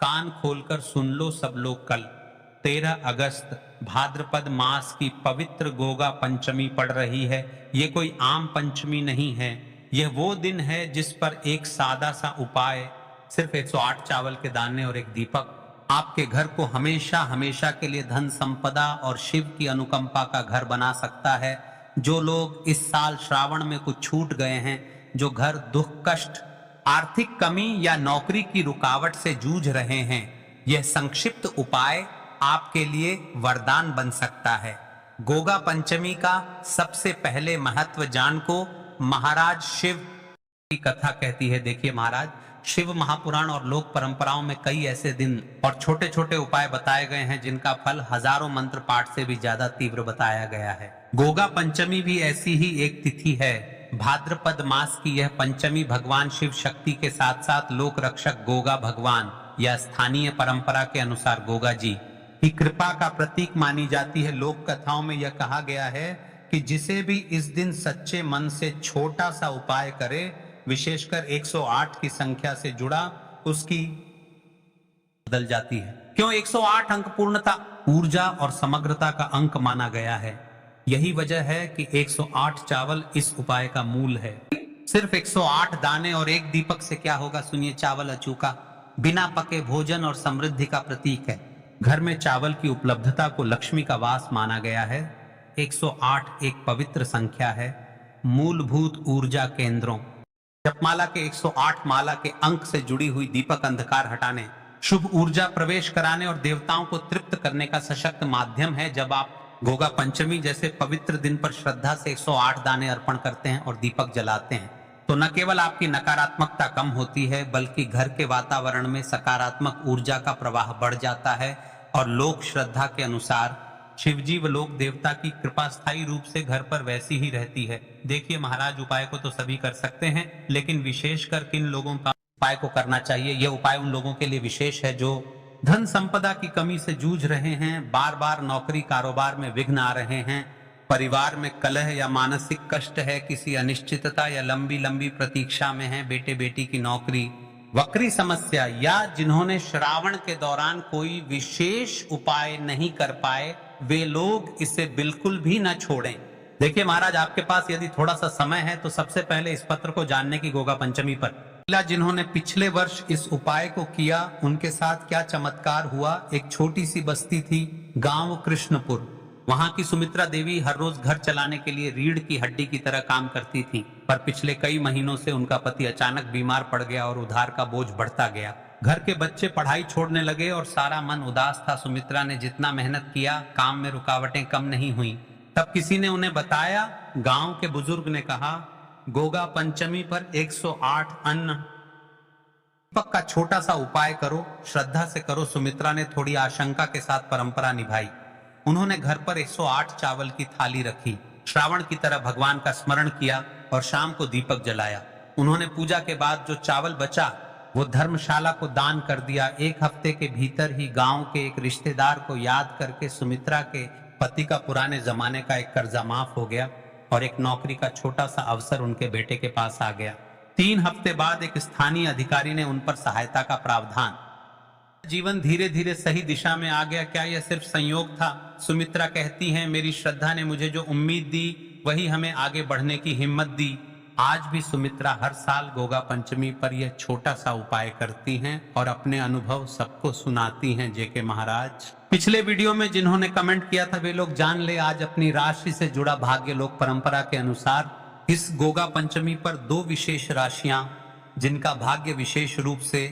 कान खोलकर सुन लो सब लोग कल 13 अगस्त भाद्रपद मास की पवित्र गोगा पंचमी पड़ रही है। ये कोई आम पंचमी नहीं है, यह वो दिन है जिस पर एक सादा सा उपाय, सिर्फ 108 चावल के दाने और एक दीपक आपके घर को हमेशा हमेशा के लिए धन संपदा और शिव की अनुकंपा का घर बना सकता है। जो लोग इस साल श्रावण में कुछ छूट गए हैं, जो घर दुख कष्ट आर्थिक कमी या नौकरी की रुकावट से जूझ रहे हैं, यह संक्षिप्त उपाय आपके लिए वरदान बन सकता है। गोगा पंचमी का सबसे पहले महत्व जान को महाराज शिव की कथा कहती है। देखिए महाराज, शिव महापुराण और लोक परंपराओं में कई ऐसे दिन और छोटे छोटे उपाय बताए गए हैं जिनका फल हजारों मंत्र पाठ से भी ज्यादा तीव्र बताया गया है। गोगा पंचमी भी ऐसी ही एक तिथि है। भाद्रपद मास की यह पंचमी भगवान शिव शक्ति के साथ साथ लोक रक्षक गोगा भगवान या स्थानीय परंपरा के अनुसार गोगा जी की कृपा का प्रतीक मानी जाती है। लोक कथाओं में यह कहा गया है कि जिसे भी इस दिन सच्चे मन से छोटा सा उपाय करे, विशेषकर 108 की संख्या से जुड़ा, उसकी बदल जाती है। क्यों 108 अंक पूर्णता, ऊर्जा और समग्रता का अंक माना गया है। यही वजह है कि 108 चावल इस उपाय का मूल है। सिर्फ 108 दाने और एक दीपक से क्या होगा, सुनिए। चावल अचूका बिना पके भोजन और समृद्धि का प्रतीक है। घर में चावल की उपलब्धता को लक्ष्मी का वास माना गया है। 108 एक पवित्र संख्या है। मूलभूत ऊर्जा केंद्रों, जपमाला के 108 माला के अंक से जुड़ी हुई दीपक अंधकार हटाने, शुभ ऊर्जा प्रवेश कराने और देवताओं को तृप्त करने का सशक्त माध्यम है। जब आप गोगा पंचमी जैसे पवित्र दिन पर श्रद्धा से 108 दाने अर्पण करते हैं और दीपक जलाते हैं, तो न केवल आपकी नकारात्मकता कम होती है, बल्कि घर के वातावरण में सकारात्मक ऊर्जा का प्रवाह बढ़ जाता है। और लोक श्रद्धा के अनुसार शिवजी व लोक देवता की कृपा स्थायी रूप से घर पर वैसी ही रहती है। देखिए महाराज, उपाय को तो सभी कर सकते हैं, लेकिन विशेषकर किन लोगों का उपाय को करना चाहिए। यह उपाय उन लोगों के लिए विशेष है जो धन संपदा की कमी से जूझ रहे हैं, बार बार नौकरी कारोबार में विघ्न आ रहे हैं, परिवार में कलह या मानसिक कष्ट है, किसी अनिश्चितता या लंबी लंबी प्रतीक्षा में है, बेटे बेटी की नौकरी, वक्री समस्या, या जिन्होंने श्रावण के दौरान कोई विशेष उपाय नहीं कर पाए, वे लोग इसे बिल्कुल भी न छोड़ें। देखिए महाराज, आपके पास यदि थोड़ा सा समय है तो सबसे पहले इस पत्र को जानने की गोगा पंचमी पर जिन्होंने पिछले वर्ष इस उपाय को किया, उनके साथ क्या चमत्कार हुआ। एक छोटी सी बस्ती थी, गांव कृष्णपुर। वहां की सुमित्रा देवी हर रोज घर चलाने के लिए रीढ़ की हड्डी की तरह काम करती थी, पर पिछले कई महीनों से उनका पति अचानक बीमार पड़ गया और उधार का बोझ बढ़ता गया। घर के बच्चे पढ़ाई छोड़ने लगे और सारा मन उदास था। सुमित्रा ने जितना मेहनत किया, काम में रुकावटें कम नहीं हुई। तब किसी ने उन्हें बताया, गांव के बुजुर्ग ने कहा, गोगा पंचमी पर 108 अन्न दीपक का छोटा सा उपाय करो, श्रद्धा से करो। सुमित्रा ने थोड़ी आशंका के साथ परंपरा निभाई। उन्होंने घर पर 108 चावल की थाली रखी, श्रावण की तरह भगवान का स्मरण किया और शाम को दीपक जलाया। उन्होंने पूजा के बाद जो चावल बचा वो धर्मशाला को दान कर दिया। एक हफ्ते के भीतर ही गांव के एक रिश्तेदार को याद करके सुमित्रा के पति का पुराने जमाने का एक कर्जा माफ हो गया और एक नौकरी का छोटा सा अवसर उनके बेटे के पास आ गया। 3 हफ्ते बाद एक स्थानीय अधिकारी ने उन पर सहायता का प्रावधान। जीवन धीरे धीरे सही दिशा में आ गया। क्या यह सिर्फ संयोग था? सुमित्रा कहती हैं, मेरी श्रद्धा ने मुझे जो उम्मीद दी वही हमें आगे बढ़ने की हिम्मत दी। आज भी सुमित्रा हर साल गोगा पंचमी पर यह छोटा सा उपाय करती हैं और अपने अनुभव सबको सुनाती हैं। जेके महाराज, पिछले वीडियो में जिन्होंने कमेंट किया था वे लोग जान ले आज अपनी राशि से जुड़ा भाग्य। लोक परंपरा के अनुसार इस गोगा पंचमी पर 2 विशेष राशियां जिनका भाग्य विशेष रूप से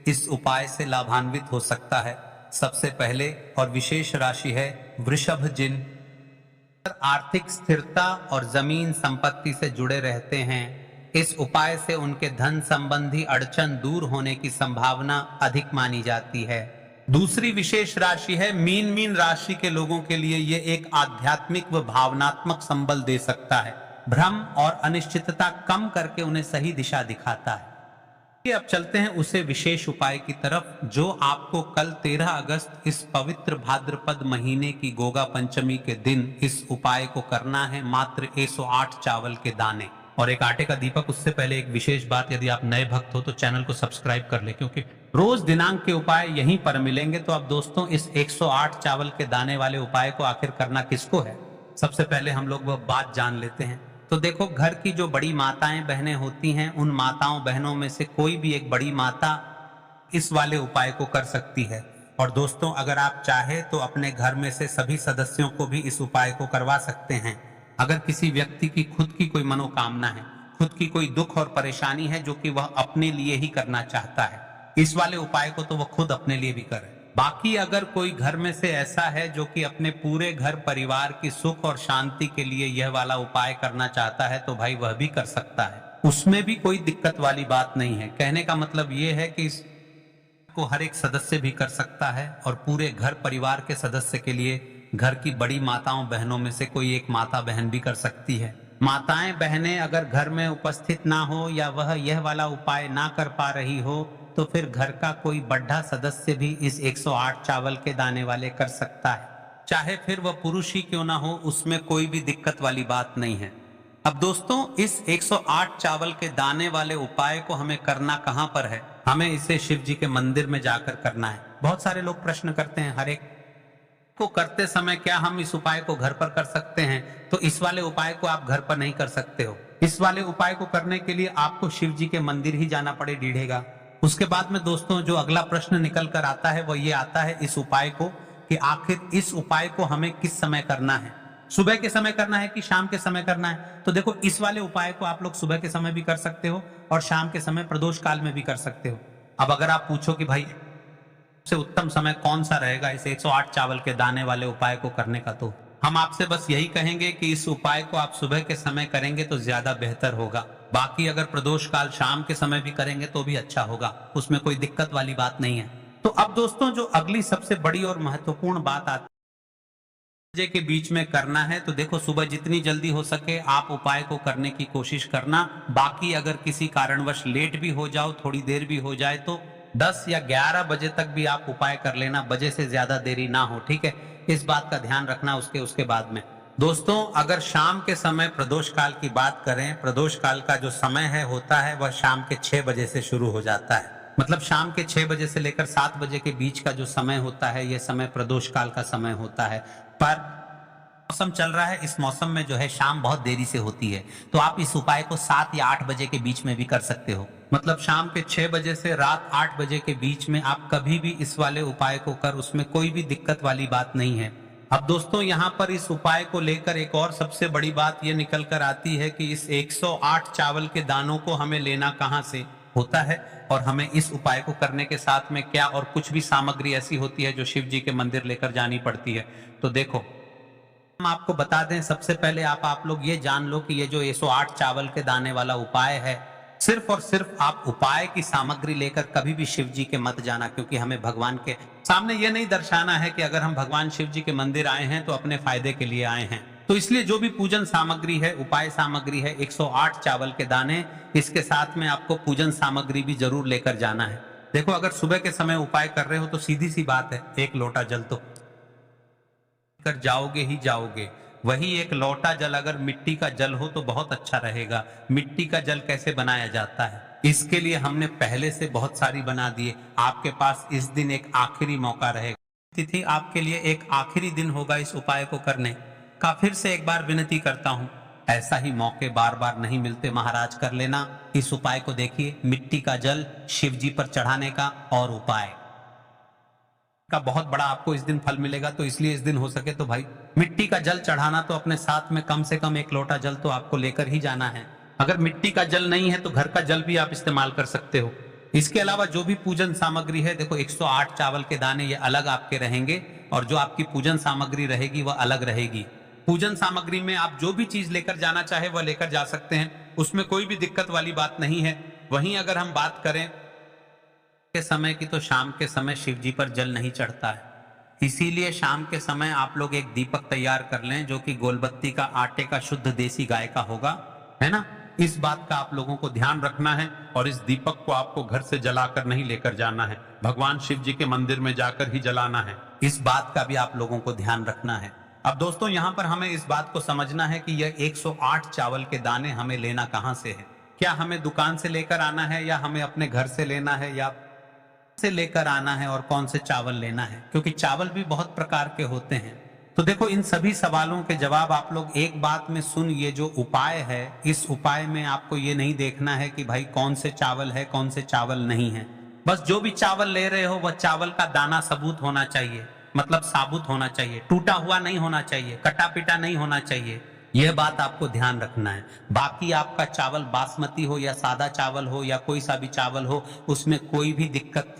इस उपाय से लाभान्वित हो सकता है। सबसे पहले और विशेष राशि है वृषभ, जिन आर्थिक स्थिरता और जमीन संपत्ति से जुड़े रहते हैं। इस उपाय से उनके धन संबंधी अड़चन दूर होने की संभावना अधिक मानी जाती है। दूसरी विशेष राशि है मीन। मीन राशि के लोगों के लिए ये एक आध्यात्मिक व भावनात्मक संबल दे सकता है, भ्रम और अनिश्चितता कम करके उन्हें सही दिशा दिखाता है। अब चलते हैं उसे विशेष उपाय की तरफ जो आपको कल 13 अगस्त इस पवित्र भाद्रपद महीने की गोगा पंचमी के दिन इस उपाय को करना है। मात्र 108 चावल के दाने और एक आटे का दीपक। उससे पहले एक विशेष बात, यदि आप नए भक्त हो तो चैनल को सब्सक्राइब कर ले, क्योंकि रोज दिनांक के उपाय यहीं पर मिलेंगे। तो अब दोस्तों इस 108 चावल के दाने वाले उपाय को आखिर करना किसको है, सबसे पहले हम लोग वह बात जान लेते हैं। तो देखो, घर की जो बड़ी माताएं बहनें होती हैं, उन माताओं बहनों में से कोई भी एक बड़ी माता इस वाले उपाय को कर सकती है। और दोस्तों, अगर आप चाहे तो अपने घर में से सभी सदस्यों को भी इस उपाय को करवा सकते हैं। अगर किसी व्यक्ति की खुद की कोई मनोकामना है, खुद की कोई दुख और परेशानी है जो कि वह अपने लिए ही करना चाहता है, इस वाले उपाय को तो वह खुद अपने लिए भी करे। बाकी अगर कोई घर में से ऐसा है जो कि अपने पूरे घर परिवार की सुख और शांति के लिए यह वाला उपाय करना चाहता है, तो भाई वह भी कर सकता है, उसमें भी कोई दिक्कत वाली बात नहीं है। कहने का मतलब यह है कि को हर एक सदस्य भी कर सकता है और पूरे घर परिवार के सदस्य के लिए घर की बड़ी माताओं बहनों में से कोई एक माता बहन भी कर सकती है। माताएं बहनें अगर घर में उपस्थित ना हो या वह यह वाला उपाय ना कर पा रही हो, तो फिर घर का कोई बड़ा सदस्य भी इस 108 चावल के दाने वाले कर सकता है, चाहे फिर वह पुरुष ही क्यों ना हो, उसमें कोई भी दिक्कत वाली बात नहीं है। अब दोस्तों, इस 108 चावल के दाने वाले उपाय को हमें करना कहां पर है? हमें इसे शिव जी के मंदिर में जाकर करना है। बहुत सारे लोग प्रश्न करते हैं, हर एक को करते समय क्या हम इस उपाय को घर पर कर सकते हैं? तो इस वाले उपाय को आप घर पर नहीं कर सकते हो। इस वाले उपाय को करने के लिए आपको शिव जी के मंदिर ही जाना पड़ेगा। उसके बाद में दोस्तों जो अगला प्रश्न निकल कर आता है वो ये आता है इस उपाय को, कि आखिर इस उपाय को हमें किस समय करना है, सुबह के समय करना है कि शाम के समय करना है? तो देखो, इस वाले उपाय को आप लोग सुबह के समय भी कर सकते हो और शाम के समय प्रदोष काल में भी कर सकते हो। अब अगर आप पूछो कि भाई सबसे उत्तम समय कौन सा रहेगा इस 108 चावल के दाने वाले उपाय को करने का, तो हम आपसे बस यही कहेंगे कि इस उपाय को आप सुबह के समय करेंगे तो ज्यादा बेहतर होगा। बाकी अगर प्रदोष काल शाम के समय भी करेंगे तो भी अच्छा होगा, उसमें कोई दिक्कत वाली बात नहीं है। तो अब दोस्तों जो अगली सबसे बड़ी और महत्वपूर्ण बात आती बजे के बीच में करना है, तो देखो सुबह जितनी जल्दी हो सके आप उपाय को करने की कोशिश करना। बाकी अगर किसी कारणवश लेट भी हो जाओ, थोड़ी देर भी हो जाए, तो 10 या 11 बजे तक भी आप उपाय कर लेना, बजे से ज्यादा देरी ना हो, ठीक है? इस बात का ध्यान रखना उसके बाद में। दोस्तों अगर शाम के समय प्रदोष काल की बात करें, प्रदोष काल का जो समय है होता है वह शाम के 6 बजे से शुरू हो जाता है। मतलब शाम के 6 बजे से लेकर 7 बजे के बीच का जो समय होता है, यह समय प्रदोष काल का समय होता है। पर मौसम चल रहा है, इस मौसम में जो है शाम बहुत देरी से होती है, तो आप इस उपाय को 7 या 8 बजे के बीच में भी कर सकते हो। मतलब शाम के 6 बजे से रात 8 बजे के बीच में आप कभी भी इस वाले उपाय को कर, उसमें कोई भी दिक्कत वाली बात नहीं है। अब दोस्तों यहाँ पर इस उपाय को लेकर एक और सबसे बड़ी बात यह निकल कर आती है कि इस 108 चावल के दानों को हमें लेना कहाँ से होता है और हमें इस उपाय को करने के साथ में क्या और कुछ भी सामग्री ऐसी होती है जो शिव जी के मंदिर लेकर जानी पड़ती है। तो देखो हम आपको बता दें, सबसे पहले आप लोग ये जान लो कि ये जो 108 चावल के दाने वाला उपाय है, सिर्फ और सिर्फ आप उपाय की सामग्री लेकर कभी भी शिव जी के मत जाना, क्योंकि हमें भगवान के सामने ये नहीं दर्शाना है कि अगर हम भगवान शिव जी के मंदिर आए हैं तो अपने फायदे के लिए आए हैं। तो इसलिए जो भी पूजन सामग्री है, उपाय सामग्री है, 108 चावल के दाने, इसके साथ में आपको पूजन सामग्री भी जरूर लेकर जाना है। देखो अगर सुबह के समय उपाय कर रहे हो तो सीधी सी बात है, एक लोटा जल तो कर जाओगे ही जाओगे। वही एक लोटा जल अगर मिट्टी का जल हो तो बहुत अच्छा रहेगा। मिट्टी का जल कैसे बनाया जाता है, इसके लिए हमने पहले से बहुत सारी बना दिए। आपके पास इस दिन एक आखिरी मौका रहेगा, तिथि आपके लिए एक आखिरी दिन होगा इस उपाय को करने का। फिर से एक बार विनती करता हूं, ऐसा ही मौके बार बार नहीं मिलते महाराज, कर लेना इस उपाय को। देखिए मिट्टी का जल शिव जी पर चढ़ाने का और उपाय का बहुत बड़ा आपको इस दिन फल मिलेगा, तो इसलिए इस दिन हो सके तो भाई मिट्टी का जल चढ़ाना, तो अपने साथ में कम से कम एक लोटा जल तो आपको लेकर ही जाना है। अगर मिट्टी का जल नहीं है तो घर का जल भी आप इस्तेमाल कर सकते हो। इसके अलावा जो भी पूजन सामग्री है, देखो 108 चावल के दाने ये अलग आपके रहेंगे और जो आपकी पूजन सामग्री रहेगी वह अलग रहेगी। पूजन सामग्री में आप जो भी चीज लेकर जाना चाहे वह लेकर जा सकते हैं, उसमें कोई भी दिक्कत वाली बात नहीं है। वहीं अगर हम बात करें के समय की, तो शाम के समय शिव जी पर जल नहीं चढ़ता है, इसीलिए शाम के समय आप लोग एक दीपक तैयार कर लें जो कि गोलबत्ती का, आटे का, शुद्ध देसी गाय का होगा, है ना? इस बात का आप लोगों को ध्यान रखना है और इस दीपक को आपको घर से जलाकर नहीं लेकर जाना है, भगवान शिव जी के मंदिर में जाकर ही जलाना है। इस बात का भी आप लोगों को ध्यान रखना है। अब दोस्तों यहाँ पर हमें इस बात को समझना है कि यह 108 चावल के दाने हमें लेना कहाँ से है। क्या हमें दुकान से लेकर आना है या हमें अपने घर से लेना है, या से लेकर आना है और कौन से चावल लेना है, क्योंकि चावल भी बहुत प्रकार के होते हैं। तो देखो, इन सभी सवालों के जवाब आप लोग एक बात में सुन, ये जो उपाय है, इस उपाय में आपको ये नहीं देखना है कि भाई कौन से चावल है कौन से चावल नहीं है। बस जो भी चावल ले रहे हो वह चावल का दाना सबूत होना चाहिए, मतलब साबुत होना चाहिए, टूटा हुआ नहीं होना चाहिए, कटा पिटा नहीं होना चाहिए। यह बात आपको ध्यान रखना है। बाकी आपका चावल बासमती हो या सादा चावल हो या कोई सा भी चावल हो, उसमें कोई भी दिक्कत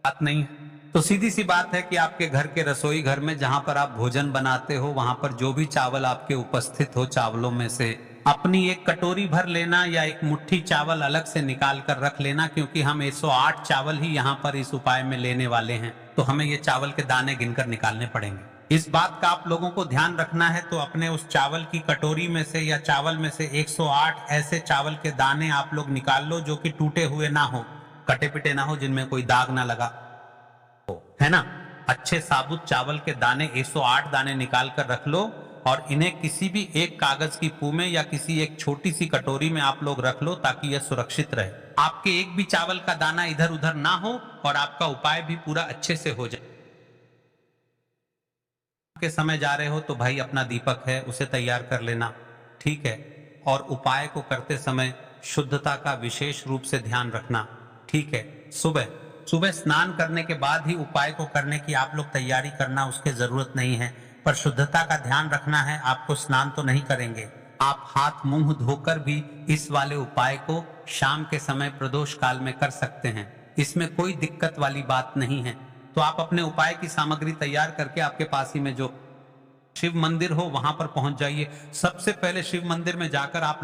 बात नहीं है। तो सीधी सी बात है कि आपके घर के रसोई घर में जहां पर आप भोजन बनाते हो, वहां पर जो भी चावल आपके उपस्थित हो, चावलों में से अपनी एक कटोरी भर लेना या एक मुट्ठी चावल अलग से निकाल कर रख लेना, क्योंकि हम 108 चावल ही यहाँ पर इस उपाय में लेने वाले हैं, तो हमें ये चावल के दाने गिनकर निकालने पड़ेंगे। इस बात का आप लोगों को ध्यान रखना है। तो अपने उस चावल की कटोरी में से या चावल में से 108 ऐसे चावल के दाने आप लोग निकाल लो जो कि टूटे हुए ना हो, कटे पिटे ना हो, जिनमें कोई दाग ना लगा है ना। अच्छे साबुत चावल के दाने 108 दाने निकाल कर रख लो और इन्हें किसी भी एक कागज की पू में या किसी एक छोटी सी कटोरी में आप लोग रख लो, ताकि यह सुरक्षित रहे। आपके एक भी चावल का दाना इधर उधर ना हो और आपका उपाय भी पूरा अच्छे से हो जाए। के समय जा रहे हो तो भाई अपना दीपक है उसे तैयार कर लेना, ठीक है। और उपाय को करते समय शुद्धता का विशेष रूप से ध्यान रखना, ठीक है। सुबह सुबह स्नान करने के बाद ही उपाय को करने की आप लोग तैयारी करना, उसकी जरूरत नहीं है, पर शुद्धता का ध्यान रखना है। आपको स्नान तो नहीं करेंगे, आप हाथ मुंह धोकर भी इस वाले उपाय को शाम के समय प्रदोष काल में कर सकते हैं, इसमें कोई दिक्कत वाली बात नहीं है। तो आप अपने उपाय की सामग्री तैयार करके आपके पास ही में जो शिव मंदिर हो वहां पर पहुंच जाइए। सबसे पहले शिव मंदिर में जाकर आप